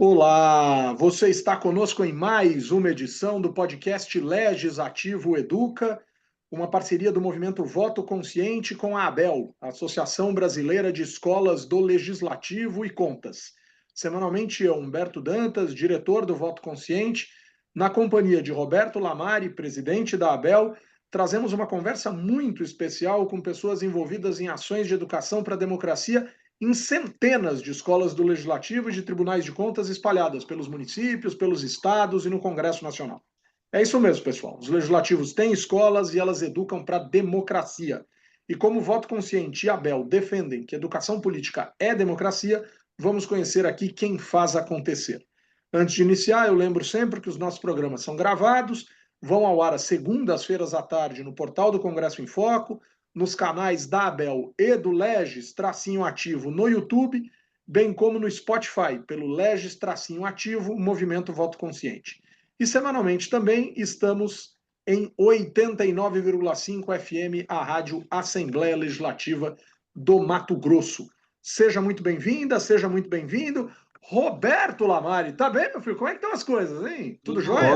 Olá, você está conosco em mais uma edição do podcast Legislativo Educa, uma parceria do movimento Voto Consciente com a ABEL, a Associação Brasileira de Escolas do Legislativo e Contas. Semanalmente, eu, Humberto Dantas, diretor do Voto Consciente, na companhia de Roberto Lamari, presidente da ABEL, trazemos uma conversa muito especial com pessoas envolvidas em ações de educação para a democracia em centenas de escolas do Legislativo e de tribunais de contas espalhadas pelos municípios, pelos estados e no Congresso Nacional. É isso mesmo, pessoal. Os legislativos têm escolas e elas educam para a democracia. E como o Voto Consciente e a ABEL defendem que educação política é democracia, vamos conhecer aqui quem faz acontecer. Antes de iniciar, eu lembro sempre que os nossos programas são gravados, vão ao ar às segundas-feiras à tarde no portal do Congresso em Foco, nos canais da Abel e do Legis Tracinho Ativo no YouTube, bem como no Spotify, pelo Legis Tracinho Ativo, Movimento Voto Consciente. E semanalmente também estamos em 89,5 FM, a Rádio Assembleia Legislativa do Mato Grosso. Seja muito bem-vinda, seja muito bem-vindo. Roberto Lamari, tá bem, meu filho? Como é que estão as coisas, hein? Tudo jóia?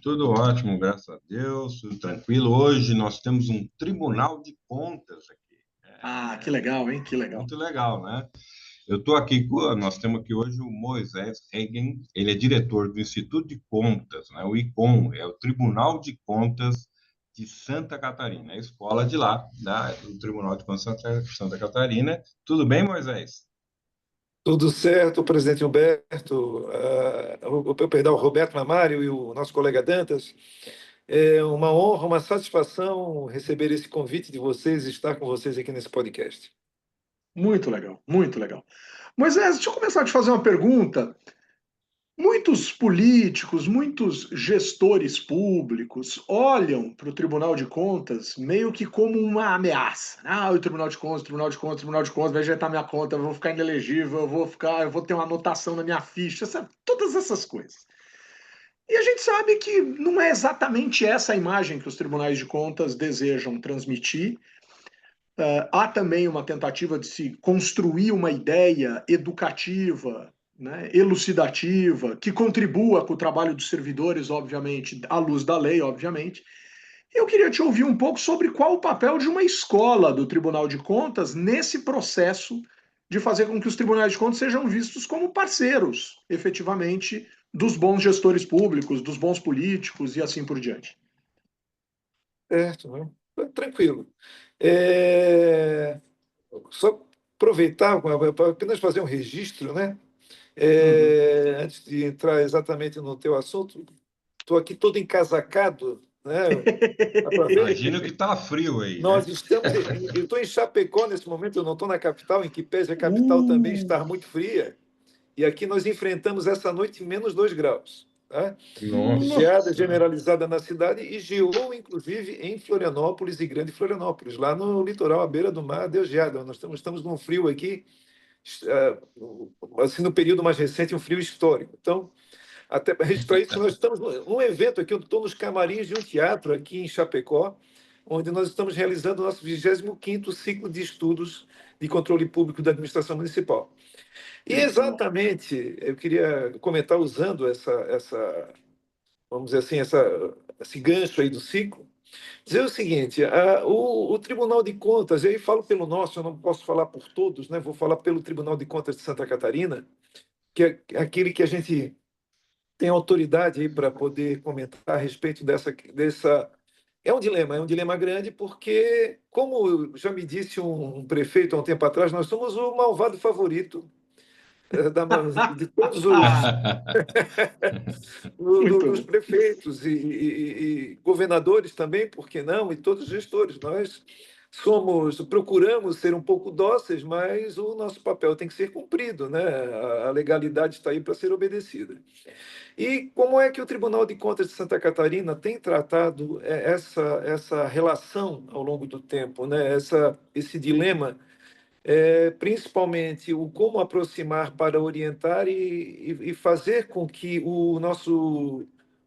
Tudo ótimo, graças a Deus, tudo tranquilo. Hoje nós temos um Tribunal de Contas aqui. Que legal, hein? Que legal. Muito legal, né? Nós temos aqui hoje o Moisés Regen, ele é diretor do Instituto de Contas, né? O ICOM, é o Tribunal de Contas de Santa Catarina, a escola de lá, do Tribunal de Contas de Santa Catarina. Tudo bem, Moisés? Tudo certo, presidente Humberto, o Roberto Lamário e o nosso colega Dantas. É uma honra, uma satisfação receber esse convite de vocês e estar com vocês aqui nesse podcast. Muito legal, muito legal. Moisés, deixa eu começar a te fazer uma pergunta. Muitos políticos, muitos gestores públicos olham para o Tribunal de Contas meio que como uma ameaça. O Tribunal de Contas, Tribunal de Contas, Tribunal de Contas vai injetar minha conta, eu vou ficar inelegível, eu vou ter uma anotação na minha ficha, sabe? Todas essas coisas. E a gente sabe que não é exatamente essa a imagem que os tribunais de contas desejam transmitir. Há também uma tentativa de se construir uma ideia educativa, né, elucidativa, que contribua com o trabalho dos servidores, obviamente, à luz da lei, obviamente. Eu queria te ouvir um pouco sobre qual o papel de uma escola do Tribunal de Contas nesse processo de fazer com que os tribunais de contas sejam vistos como parceiros, efetivamente, dos bons gestores públicos, dos bons políticos e assim por diante. Certo, né? Tranquilo. Só aproveitar para apenas fazer um registro, né? Antes de entrar exatamente no teu assunto, estou aqui todo encasacado, né? Imagino que está frio aí, Nós né? estamos, eu estou em Chapecó nesse momento, eu não estou na capital, em que pese a capital também estar muito fria. E aqui nós enfrentamos essa noite menos 2 graus. Tá? Geada generalizada na cidade e geou, inclusive, em Florianópolis e Grande Florianópolis. Lá no litoral, à beira do mar, deu geada. Nós estamos num frio aqui, assim, no período mais recente, um frio histórico. Então, até para registrar isso, nós estamos num evento aqui, eu estou nos camarins de um teatro aqui em Chapecó, onde nós estamos realizando o nosso 25º ciclo de estudos de controle público da administração municipal. E exatamente, eu queria comentar usando vamos dizer assim, esse gancho aí do ciclo, dizer o seguinte, o Tribunal de Contas, eu falo pelo nosso, eu não posso falar por todos, né? Vou falar pelo Tribunal de Contas de Santa Catarina, que é aquele que a gente tem autoridade aí para poder comentar a respeito dessa. É um dilema grande, porque, como já me disse um prefeito há um tempo atrás, nós somos o malvado favorito de todos dos prefeitos e governadores também, por que não, e todos os gestores. Nós procuramos ser um pouco dóceis, mas o nosso papel tem que ser cumprido, né? A legalidade está aí para ser obedecida. E como é que o Tribunal de Contas de Santa Catarina tem tratado essa relação ao longo do tempo, né? Esse dilema, principalmente o como aproximar para orientar e fazer com que o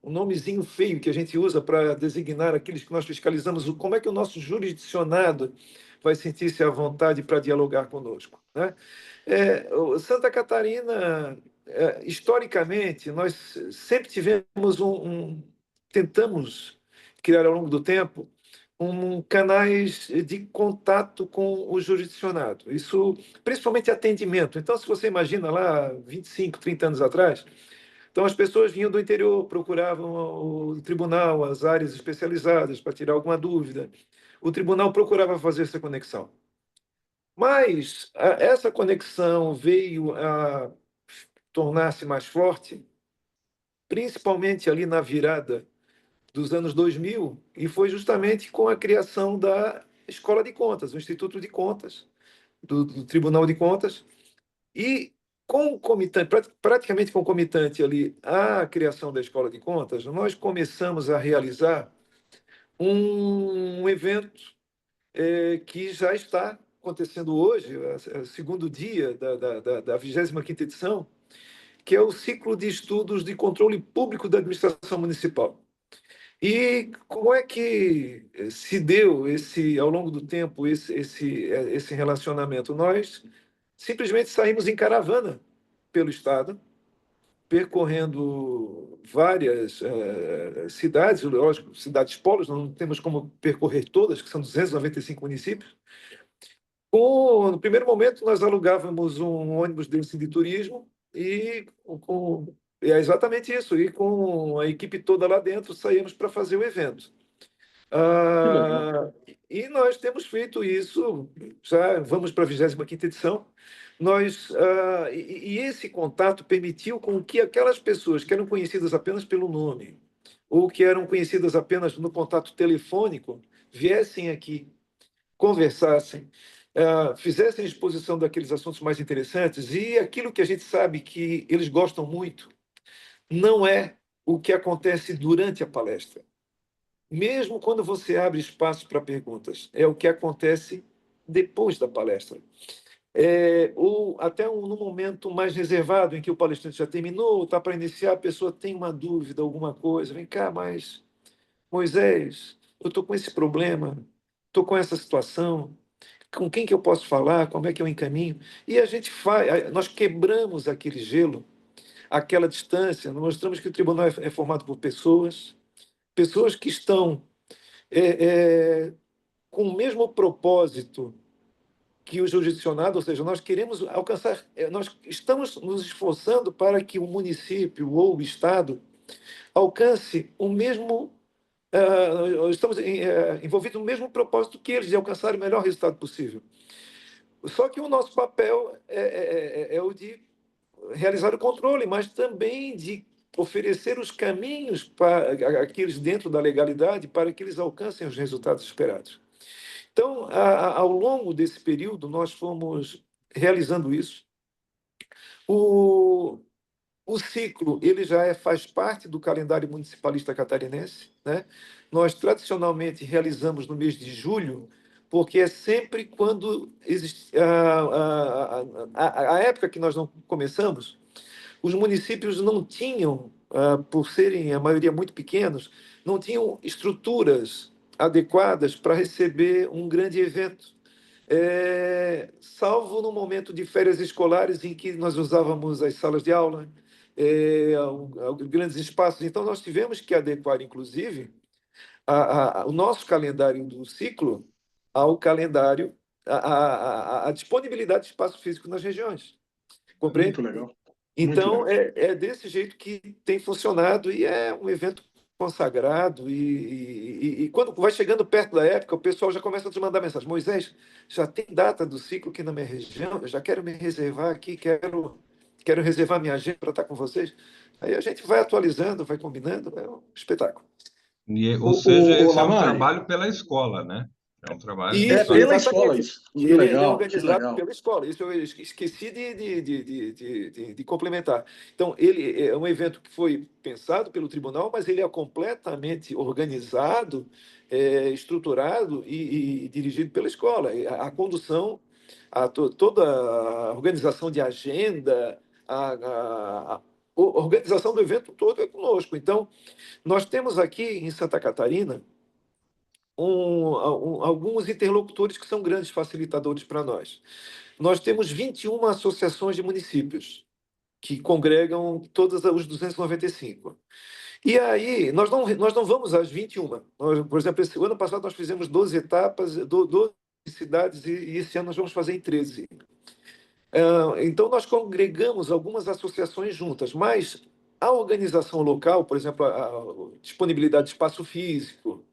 nomezinho feio que a gente usa para designar aqueles que nós fiscalizamos, como é que o nosso jurisdicionado vai sentir-se à vontade para dialogar conosco, né? Santa Catarina historicamente, nós sempre tivemos tentamos criar ao longo do tempo canais de contato com o jurisdicionado. Isso, principalmente atendimento. Então, se você imagina lá 25, 30 anos atrás, então as pessoas vinham do interior, procuravam o tribunal, as áreas especializadas para tirar alguma dúvida. O tribunal procurava fazer essa conexão. Mas essa conexão veio a tornar-se mais forte, principalmente ali na virada dos anos 2000, e foi justamente com a criação da Escola de Contas, o Instituto de Contas, do Tribunal de Contas, e concomitante, praticamente concomitante ali à criação da Escola de Contas, nós começamos a realizar um evento que já está acontecendo hoje, é o segundo dia da 25ª edição, que é o ciclo de estudos de controle público da administração municipal. E como é que se deu ao longo do tempo esse relacionamento? Nós simplesmente saímos em caravana pelo estado, percorrendo várias cidades, lógico, cidades polos, não temos como percorrer todas, que são 295 municípios. No primeiro momento, nós alugávamos um ônibus desse de turismo e é exatamente isso. E com a equipe toda lá dentro, saímos para fazer o evento. Que legal. E nós temos feito isso, já vamos para a 25ª edição. E esse contato permitiu com que aquelas pessoas que eram conhecidas apenas pelo nome ou que eram conhecidas apenas no contato telefônico viessem aqui, conversassem, fizessem exposição daqueles assuntos mais interessantes, e aquilo que a gente sabe que eles gostam muito não é o que acontece durante a palestra. Mesmo quando você abre espaço para perguntas, é o que acontece depois da palestra. Ou até no momento mais reservado, em que o palestrante já terminou, está para iniciar, a pessoa tem uma dúvida, alguma coisa. Vem cá, mas, Moisés, eu estou com esse problema, estou com essa situação, com quem que eu posso falar, como é que eu encaminho? E a gente nós quebramos aquele gelo, aquela distância, nós mostramos que o tribunal é formado por pessoas que estão com o mesmo propósito que o jurisdicionado, ou seja, nós queremos alcançar, nós estamos nos esforçando para que o município ou o Estado alcance o mesmo, estamos envolvidos no mesmo propósito que eles, de alcançar o melhor resultado possível. Só que o nosso papel é o de realizar o controle, mas também de oferecer os caminhos para aqueles dentro da legalidade para que eles alcancem os resultados esperados. Então, ao longo desse período, nós fomos realizando isso. O ciclo ele já faz parte do calendário municipalista catarinense, né? Nós tradicionalmente realizamos no mês de julho, porque é sempre quando existe a época que nós não começamos, os municípios não tinham, por serem a maioria muito pequenos, não tinham estruturas adequadas para receber um grande evento. Salvo no momento de férias escolares em que nós usávamos as salas de aula, grandes espaços. Então, nós tivemos que adequar, inclusive, o nosso calendário do ciclo ao calendário, a disponibilidade de espaço físico nas regiões. Compreende? Muito legal. Muito Então, legal. é desse jeito que tem funcionado e é um evento consagrado. E quando vai chegando perto da época, o pessoal já começa a te mandar mensagem. Moisés, já tem data do ciclo aqui na minha região, eu já quero me reservar aqui, quero reservar minha agenda para estar com vocês. Aí a gente vai atualizando, vai combinando, é um espetáculo. Ou seja, esse é um Lamari, trabalho pela escola, né? É um trabalho Isso, pela escola exatamente. isso. E Que ele é legal, que organizado legal. pela escola. Isso eu esqueci de complementar. Então, ele é um evento que foi pensado pelo tribunal, mas ele é completamente organizado, estruturado e dirigido pela escola. E a condução, toda a organização de agenda, a organização do evento todo é conosco. Então, nós temos aqui em Santa Catarina alguns interlocutores que são grandes facilitadores para nós. Nós temos 21 associações de municípios que congregam todos os 295. E aí, nós não vamos às 21. Por exemplo, esse ano passado nós fizemos 12 etapas, 12 cidades, e esse ano nós vamos fazer em 13. Então, nós congregamos algumas associações juntas, mas a organização local, por exemplo, a disponibilidade de espaço físico,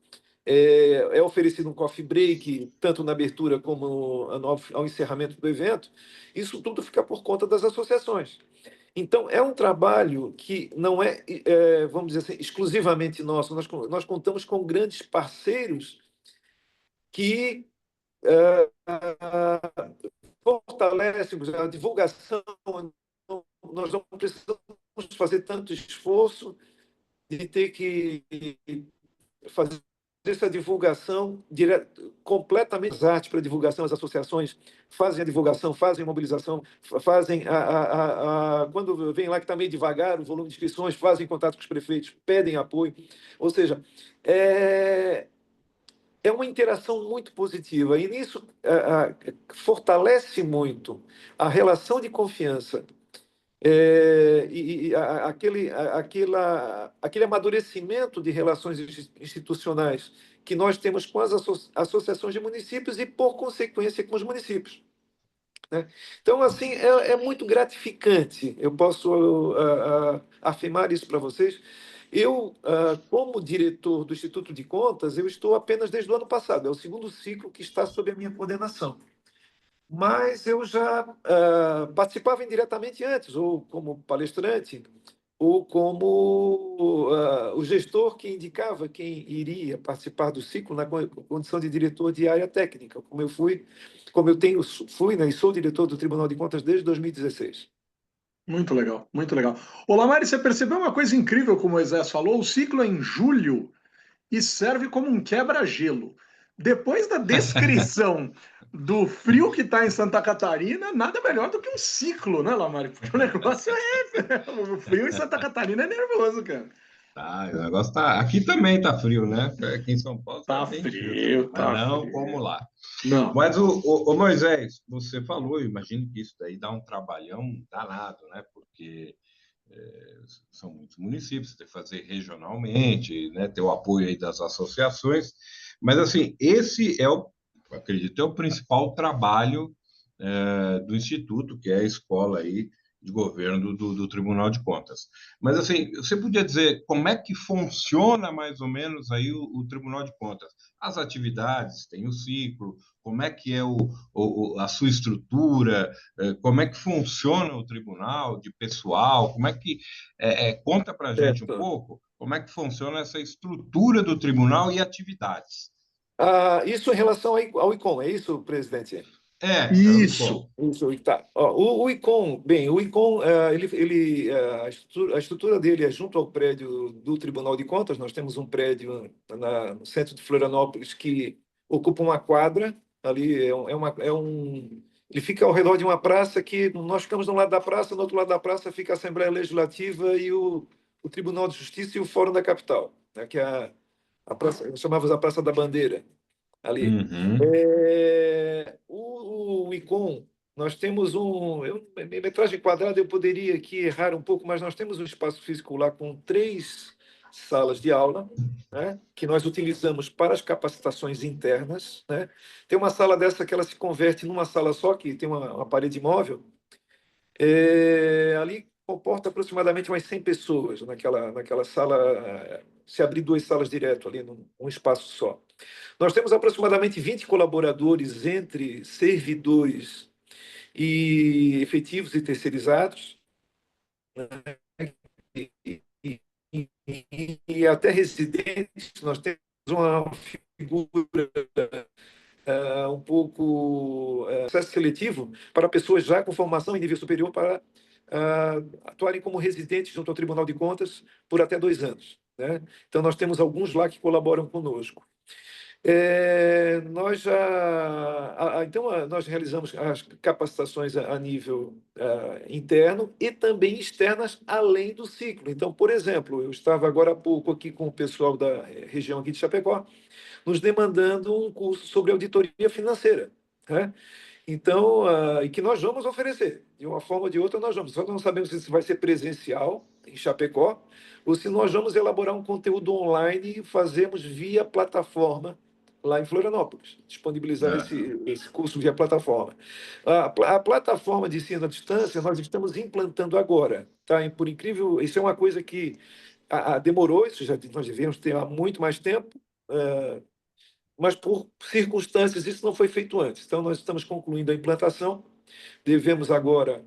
é oferecido um coffee break, tanto na abertura como ao encerramento do evento, isso tudo fica por conta das associações. Então, é um trabalho que não vamos dizer assim, exclusivamente nosso. Nós contamos com grandes parceiros que fortalecem a divulgação. Nós não precisamos fazer tanto esforço de ter que fazer essa divulgação completamente arte para divulgação. As associações fazem a divulgação, fazem a mobilização, fazem quando vem lá que está meio devagar o volume de inscrições, fazem contato com os prefeitos, pedem apoio. Ou seja, é uma interação muito positiva, e nisso fortalece muito a relação de confiança, aquele amadurecimento de relações institucionais que nós temos com as associações de municípios e, por consequência, com os municípios, né? Então, assim, é muito gratificante. Eu posso afirmar isso para vocês. Eu, como diretor do Instituto de Contas, eu estou apenas desde o ano passado. É o segundo ciclo que está sob a minha coordenação. Mas eu já participava indiretamente antes, ou como palestrante, ou como o gestor que indicava quem iria participar do ciclo na condição de diretor de área técnica, fui, né, e sou diretor do Tribunal de Contas desde 2016. Muito legal, muito legal. Olá, Mari, você percebeu uma coisa incrível que o Moisés falou? O ciclo é em julho e serve como um quebra-gelo. Depois da descrição do frio que está em Santa Catarina, nada melhor do que um ciclo, né, Lamari? Porque o negócio o frio em Santa Catarina é nervoso, cara. Tá, o negócio tá. Aqui também tá frio, né? Aqui em São Paulo tá Tá bem frio também, frio, mas tá não como frio. lá. Não. Mas o Moisés, você falou, eu imagino que isso daí dá um trabalhão danado, né? Porque são muitos municípios, tem que fazer regionalmente, né? Ter o apoio aí das associações. Mas assim, esse acredito, é o principal trabalho do Instituto, que é a escola aí de governo do Tribunal de Contas. Mas, assim, você podia dizer como é que funciona mais ou menos aí o Tribunal de Contas? As atividades, tem o ciclo, como é que é a sua estrutura, como é que funciona o tribunal de pessoal, como é que... conta para a gente um Certo. pouco como é que funciona essa estrutura do tribunal e atividades. Isso em relação ao ICOM, é isso, presidente? É o Isso. ICOM. Isso, tá. Ó, o ICOM, bem, o ICOM, a estrutura dele é junto ao prédio do Tribunal de Contas. Nós temos um prédio no centro de Florianópolis que ocupa uma quadra, ali ele fica ao redor de uma praça que nós ficamos de um lado da praça, no outro lado da praça fica a Assembleia Legislativa e o Tribunal de Justiça e o Fórum da Capital, né, que é a praça, chamávamos a Praça da Bandeira, ali. Uhum. O ICOM, nós temos metragem quadrada, eu poderia aqui errar um pouco, mas nós temos um espaço físico lá com 3 salas de aula, né, que nós utilizamos para as capacitações internas, né? Tem uma sala dessa que ela se converte numa sala só, que tem uma parede móvel. Ali comporta aproximadamente umas 100 pessoas naquela sala, se abrir 2 salas direto ali, num espaço só. Nós temos aproximadamente 20 colaboradores entre servidores e efetivos e terceirizados, e até residentes. Nós temos uma figura um pouco processo seletivo para pessoas já com formação em nível superior para atuarem como residentes junto ao Tribunal de Contas por até 2 anos, né? Então, nós temos alguns lá que colaboram conosco. Nós realizamos as capacitações a nível interno e também externas, além do ciclo. Então, por exemplo, eu estava agora há pouco aqui com o pessoal da região aqui de Chapecó, nos demandando um curso sobre auditoria financeira, né? Então, e que nós vamos oferecer, de uma forma ou de outra nós vamos. Só não sabemos se vai ser presencial em Chapecó ou se nós vamos elaborar um conteúdo online e fazemos via plataforma lá em Florianópolis, disponibilizar Aham. esse curso via plataforma. A plataforma de ensino à distância nós estamos implantando agora, tá? E por incrível, isso é uma coisa que demorou, isso já nós devemos ter há muito mais tempo, mas por circunstâncias isso não foi feito antes. Então, nós estamos concluindo a implantação, devemos agora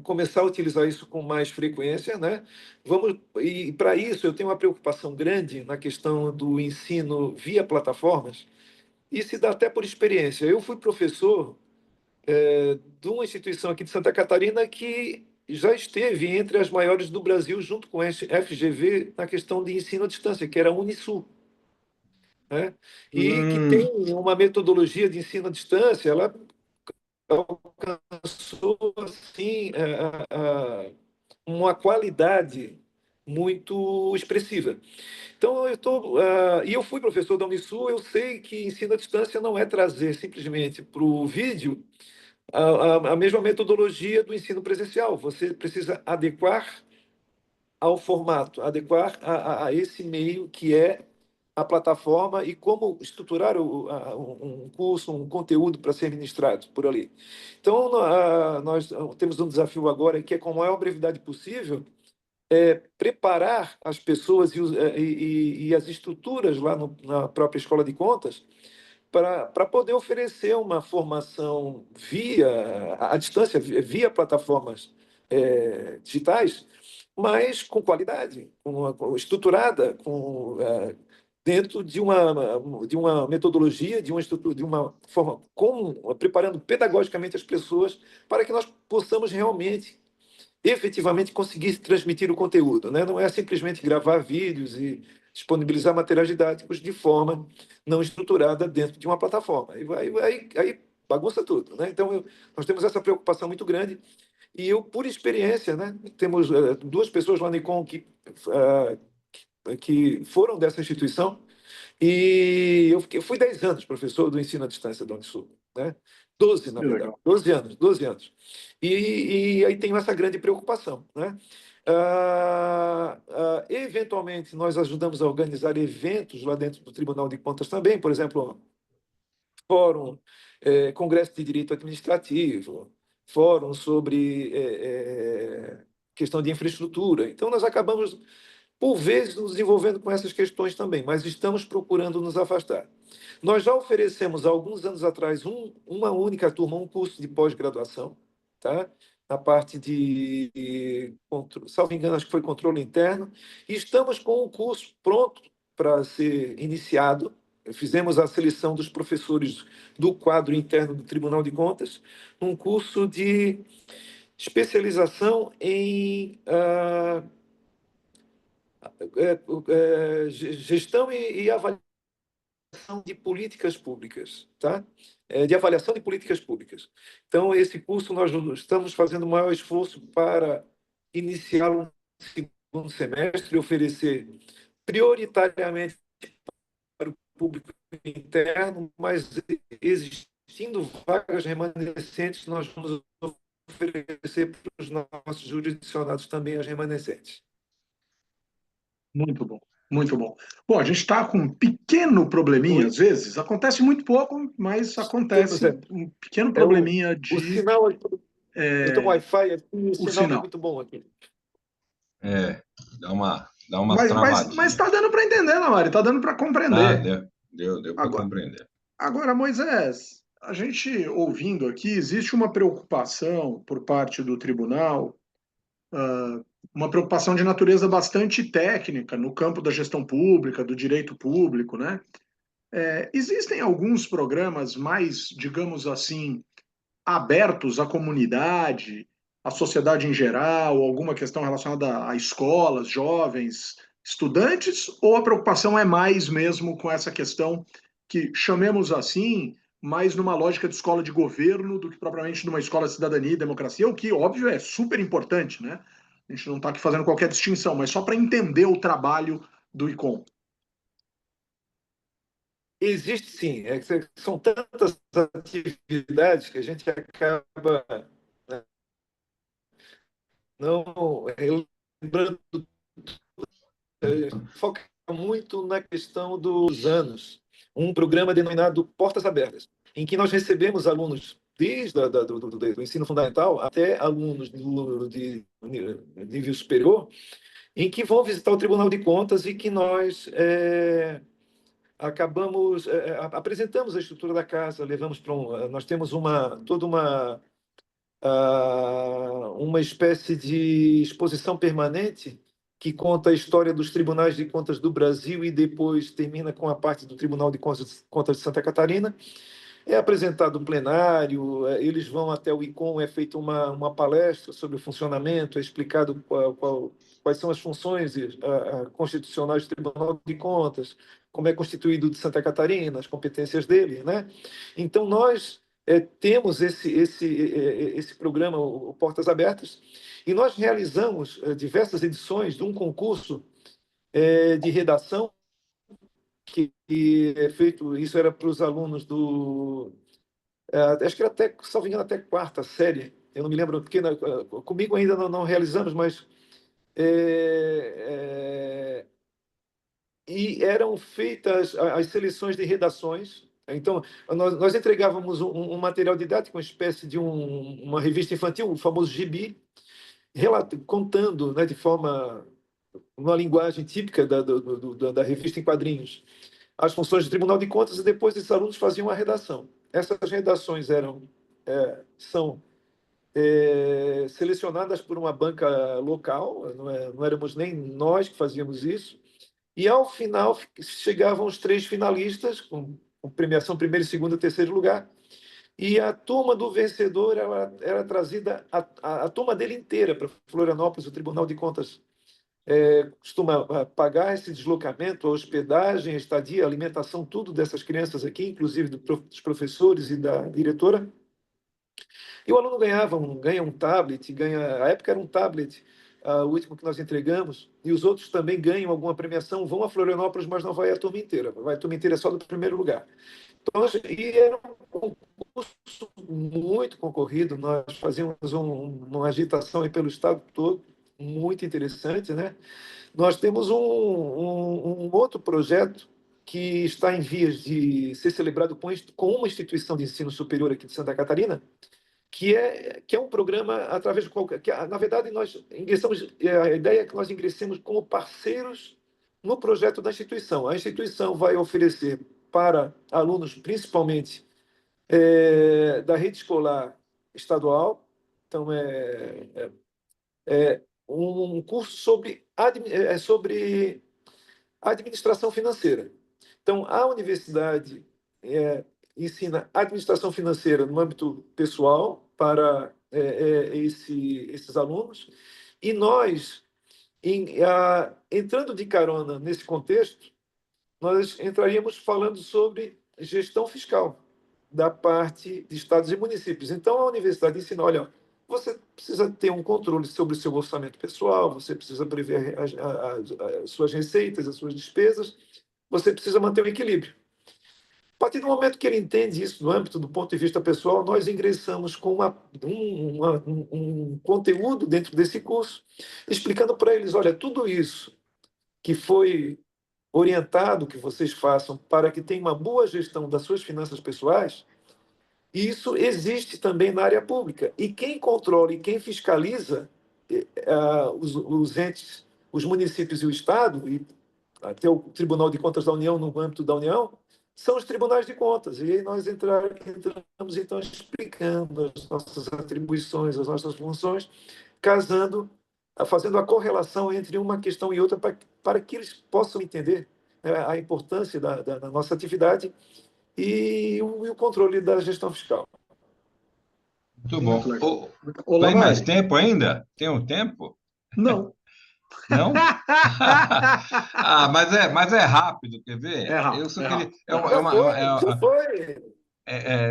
começar a utilizar isso com mais frequência, né? E para isso eu tenho uma preocupação grande na questão do ensino via plataformas, e se dá até por experiência. Eu fui professor de uma instituição aqui de Santa Catarina que já esteve entre as maiores do Brasil, junto com a FGV, na questão de ensino à distância, que era a Unisul, né? E que tem Hum, uma metodologia de ensino à distância, ela alcançou assim, uma qualidade muito expressiva. Então, e eu fui professor da Unisul, eu sei que ensino à distância não é trazer simplesmente para o vídeo a mesma metodologia do ensino presencial. Você precisa adequar ao formato, adequar a esse meio que é a plataforma e como estruturar um curso, um conteúdo para ser ministrado por ali. Então, nós temos um desafio agora que é, com a maior brevidade possível, preparar as pessoas e as estruturas lá na própria escola de contas para poder oferecer uma formação à distância, via plataformas digitais, mas com qualidade, estruturada, dentro de uma metodologia, de uma forma, preparando pedagogicamente as pessoas para que nós possamos realmente efetivamente conseguir transmitir o conteúdo, né? Não é simplesmente gravar vídeos e disponibilizar materiais didáticos de forma não estruturada dentro de uma plataforma. Aí bagunça tudo, né? Então, nós temos essa preocupação muito grande e eu, por experiência, né? Temos duas pessoas lá no ICOM que foram dessa instituição e eu fui 10 anos professor do ensino à distância da Unisul, né? 12, na que verdade, legal. 12 anos, 12 anos. E aí tenho essa grande preocupação, né? Eventualmente, nós ajudamos a organizar eventos lá dentro do Tribunal de Contas também, por exemplo, fórum, congresso de direito administrativo, fórum sobre questão de infraestrutura. Então, nós acabamos por vezes nos envolvendo com essas questões também, mas estamos procurando nos afastar. Nós já oferecemos, há alguns anos atrás, uma única turma, um curso de pós-graduação, tá? Na parte salvo engano, acho que foi controle interno, e estamos com o curso pronto para ser iniciado. Fizemos a seleção dos professores do quadro interno do Tribunal de Contas, um curso de especialização em gestão e avaliação de políticas públicas, tá? De avaliação de políticas públicas. Então, esse curso nós estamos fazendo o maior esforço para iniciá-lo no segundo semestre e oferecer prioritariamente para o público interno, mas existindo vagas remanescentes, nós vamos oferecer para os nossos jurisdicionados também as remanescentes. Muito bom, muito bom. Bom, a gente está com um pequeno probleminha, Oi? às vezes. Acontece muito pouco, mas Temos acontece um pequeno é probleminha o de sinal. Eu tenho Wi-Fi aqui e o o sinal não é sinal. muito bom aqui. É, dá umas Mas travadinhas. está dando para entender, Mari, está dando para Tá, compreender. deu para Agora, compreender. agora, Moisés, a gente ouvindo aqui, existe uma preocupação por parte do tribunal, uma preocupação de natureza bastante técnica no campo da gestão pública, do direito público, né? Existem alguns programas mais, digamos assim, abertos à comunidade, à sociedade em geral, alguma questão relacionada a escolas, jovens, estudantes, ou a preocupação é mais mesmo com essa questão que chamemos assim, mais numa lógica de escola de governo do que propriamente numa escola de cidadania e democracia, o que, óbvio, é super importante, né? A gente não está aqui fazendo qualquer distinção, mas só para entender o trabalho do ICOM. existe sim. São tantas atividades que a gente acaba, né, não lembrando, foca muito na questão dos anos. Um programa denominado Portas Abertas, em que nós recebemos alunos desde do ensino fundamental até alunos de nível superior, em que vão visitar o Tribunal de Contas e que nós acabamos apresentamos a estrutura da casa, levamos para nós temos uma espécie de exposição permanente que conta a história dos tribunais de contas do Brasil e depois termina com a parte do Tribunal de Contas de Santa Catarina. É apresentado um plenário, eles vão até o ICOM, é feita uma palestra sobre o funcionamento, é explicado quais são as funções constitucionais do Tribunal de Contas, como é constituído de Santa Catarina, as competências dele, né? Então, nós temos esse programa, o Portas Abertas, e nós realizamos diversas edições de um concurso de redação que é feito, isso era para os alunos acho que era até, salvo engano, até quarta série, eu não me lembro, porque comigo ainda não realizamos, mas e eram feitas as seleções de redações. Então, nós entregávamos um material didático, uma espécie de uma revista infantil, o famoso gibi, contando, né, de forma, uma linguagem típica da revista em quadrinhos, as funções do Tribunal de Contas, e depois esses alunos faziam a redação. Essas redações são selecionadas por uma banca local, não éramos nem nós que fazíamos isso, e ao final chegavam os 3 finalistas, com premiação primeiro, segundo e terceiro lugar, e a turma do vencedor era trazida, a turma dele inteira para Florianópolis, o Tribunal de Contas costuma pagar esse deslocamento, a hospedagem, a estadia, a alimentação, tudo dessas crianças aqui, inclusive dos professores e da diretora. E o aluno ganha um tablet, a época era um tablet, o último que nós entregamos, e os outros também ganham alguma premiação, vão a Florianópolis, mas não vai a turma inteira, vai a turma inteira só do primeiro lugar. Então, e era um concurso muito concorrido, nós fazíamos uma agitação aí pelo estado todo, muito interessante, né? Nós temos um outro projeto que está em vias de ser celebrado com uma instituição de ensino superior aqui de Santa Catarina, que é um programa através do qual, na verdade, nós ingressamos, a ideia é que nós ingressemos como parceiros no projeto da instituição. A instituição vai oferecer para alunos, principalmente da rede escolar estadual, então um curso sobre administração financeira. Então, a universidade ensina administração financeira no âmbito pessoal para esses alunos, e nós, entrando de carona nesse contexto, nós entraríamos falando sobre gestão fiscal da parte de estados e municípios. Então, a universidade ensina, olha, você precisa ter um controle sobre o seu orçamento pessoal, você precisa prever as suas receitas, as suas despesas, você precisa manter o equilíbrio. A partir do momento que ele entende isso no âmbito do ponto de vista pessoal, nós ingressamos com um conteúdo dentro desse curso, explicando para eles, olha, tudo isso que foi orientado que vocês façam para que tenham uma boa gestão das suas finanças pessoais, isso existe também na área pública. E quem controla e quem fiscaliza os entes, os municípios e o Estado, e até o Tribunal de Contas da União, no âmbito da União, são os tribunais de contas. E aí nós entramos, então, explicando as nossas atribuições, as nossas funções, fazendo a correlação entre uma questão e outra, para que eles possam entender a importância da nossa atividade e o controle da gestão fiscal. Muito bom. Tem mais tempo ainda? Tem um tempo? Não. Não? Mas é rápido, quer ver? É rápido. Eu só queria.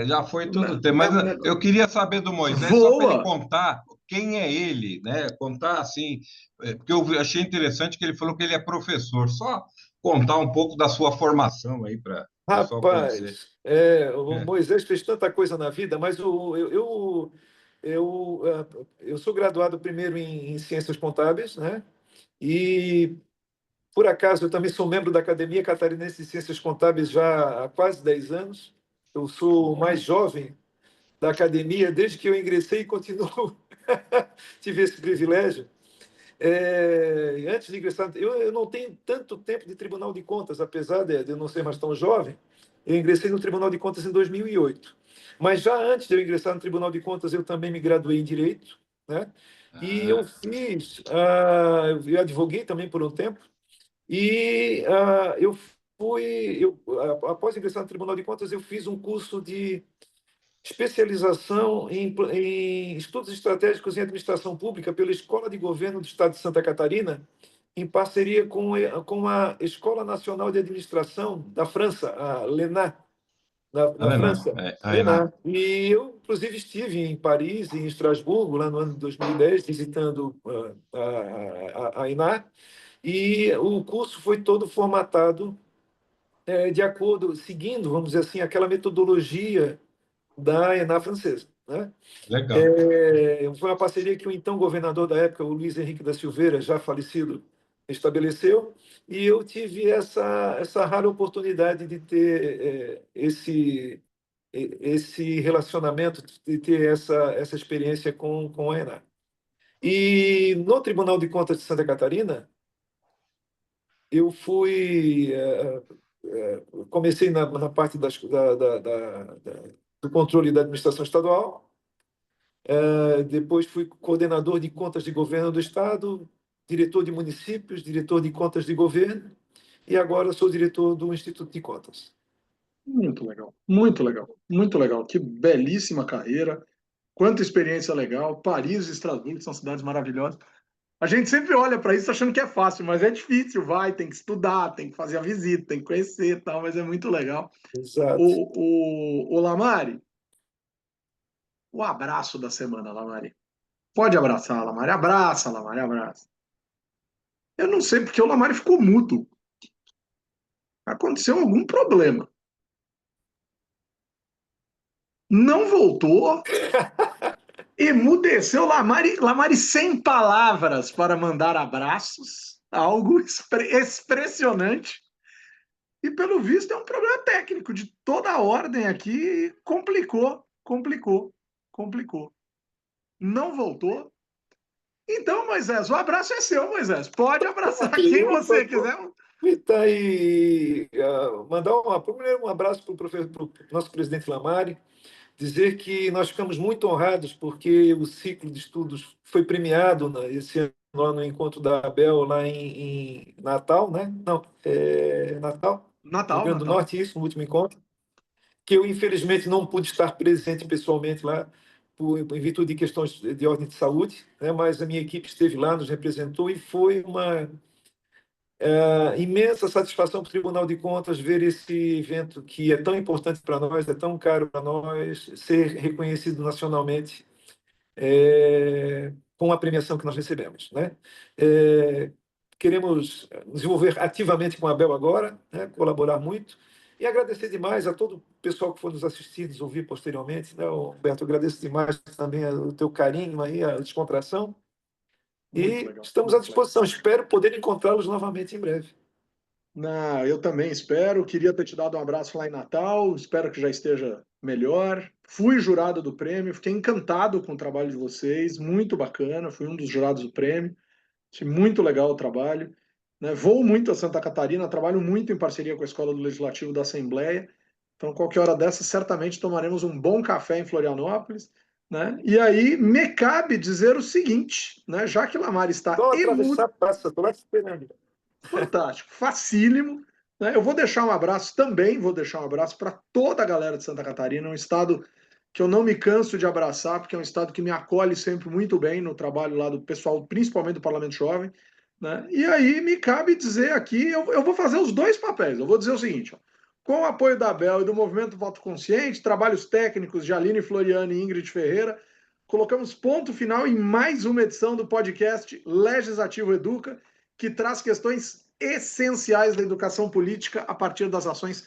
Já foi todo o tempo. Mas eu queria saber do Moisés, só para ele contar quem é ele, né? Contar assim, porque eu achei interessante que ele falou que ele é professor. Só contar um pouco da sua formação aí para O pessoal pode dizer. Rapaz, o Moisés fez tanta coisa na vida, mas eu sou graduado primeiro em Ciências Contábeis, né? E, por acaso, eu também sou membro da Academia Catarinense de Ciências Contábeis já há quase 10 anos. Eu sou o mais jovem da academia desde que eu ingressei e continuo. Tive esse privilégio. Antes de ingressar, eu não tenho tanto tempo de Tribunal de Contas, apesar de eu não ser mais tão jovem. Eu ingressei no Tribunal de Contas em 2008. Mas já antes de eu ingressar no Tribunal de Contas, eu também me graduei em Direito, né? E eu eu advoguei também por um tempo. E após ingressar no Tribunal de Contas, eu fiz um curso de especialização em estudos estratégicos em administração pública pela Escola de Governo do Estado de Santa Catarina, em parceria com a Escola Nacional de Administração da França, a LENA, na Renan, França. Renan, LENA. E eu, inclusive, estive em Paris e em Estrasburgo, lá no ano de 2010, visitando a ENA, e o curso foi todo formatado de acordo, seguindo, vamos dizer assim, aquela metodologia da ENA francesa, né? legal. Foi uma parceria que o então governador da época, o Luiz Henrique da Silveira, já falecido, estabeleceu, e eu tive essa rara oportunidade de ter esse relacionamento, de ter essa experiência com a ENA. E no Tribunal de Contas de Santa Catarina, eu comecei na parte do controle da administração estadual. Depois fui coordenador de contas de governo do Estado, diretor de municípios, diretor de contas de governo, e agora sou diretor do Instituto de Contas. Muito legal, muito legal, muito legal. Que belíssima carreira, quanta experiência legal. Paris e Estrasburgo são cidades maravilhosas. A gente sempre olha para isso achando que é fácil, mas é difícil, vai, tem que estudar, tem que fazer a visita, tem que conhecer e tal, mas é muito legal. Exato. O Lamari, o abraço da semana, Lamari. Pode abraçar, Lamari. Abraça, Lamari, abraça. Eu não sei porque o Lamari ficou mudo. Aconteceu algum problema. Não voltou, emudeceu. Lamari sem palavras para mandar abraços. Algo expressionante. E, pelo visto, é um problema técnico de toda a ordem aqui. Complicou, complicou, complicou. Não voltou. Então, Moisés, o abraço é seu, Moisés. Pode abraçar quem Eu você quiser. aproveitar e mandar primeiro um abraço para o nosso presidente Lamari, dizer que nós ficamos muito honrados porque o ciclo de estudos foi premiado esse ano lá no encontro da Abel, lá em Natal, né? Não, Natal, no Rio Natal, Grande do Natal. Norte, isso, no último encontro, que eu, infelizmente, não pude estar presente pessoalmente lá, em virtude de questões de ordem de saúde, né? Mas a minha equipe esteve lá, nos representou, e foi uma imensa satisfação para o Tribunal de Contas ver esse evento que é tão importante para nós, é tão caro para nós, ser reconhecido nacionalmente com a premiação que nós recebemos, né? Queremos desenvolver ativamente com a Abel agora, né? Colaborar muito e agradecer demais a todo o pessoal que foi nos assistir, nos ouvir posteriormente, né? Humberto, agradeço demais também o teu carinho aí, a descontração, Muito e legal, estamos à muito legal. disposição. Espero poder encontrá-los novamente em breve. Não, eu também espero. Queria ter te dado um abraço lá em Natal. Espero que já esteja melhor. Fui jurado do prêmio, fiquei encantado com o trabalho de vocês, muito bacana. Fui um dos jurados do prêmio. Achei muito legal o trabalho. Né? Vou muito a Santa Catarina, trabalho muito em parceria com a Escola do Legislativo da Assembleia. Então, qualquer hora dessa, certamente tomaremos um bom café em Florianópolis. Né? E aí, me cabe dizer o seguinte, né? Já que Lamar está Só atravessar a praça, estou lá esperando. fantástico, facílimo. Né? Eu vou deixar um abraço também, vou deixar um abraço para toda a galera de Santa Catarina, um estado que eu não me canso de abraçar, porque é um estado que me acolhe sempre muito bem no trabalho lá do pessoal, principalmente do Parlamento Jovem. Né? E aí me cabe dizer aqui, eu vou fazer os dois papéis. Eu vou dizer o seguinte, ó, com o apoio da Abel e do Movimento Voto Consciente, trabalhos técnicos de Aline Floriano e Ingrid Ferreira, colocamos ponto final em mais uma edição do podcast Legislativo Educa, que traz questões essenciais da educação política a partir das ações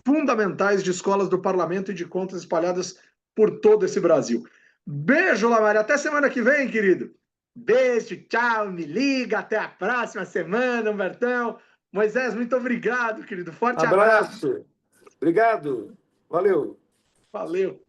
fundamentais de escolas do parlamento e de contas espalhadas por todo esse Brasil. Beijo, Lamari. Até semana que vem, querido. Beijo, tchau, me liga. Até a próxima semana, Humbertão. Moisés, muito obrigado, querido. Forte abraço. Abraço. Obrigado. Valeu. Valeu.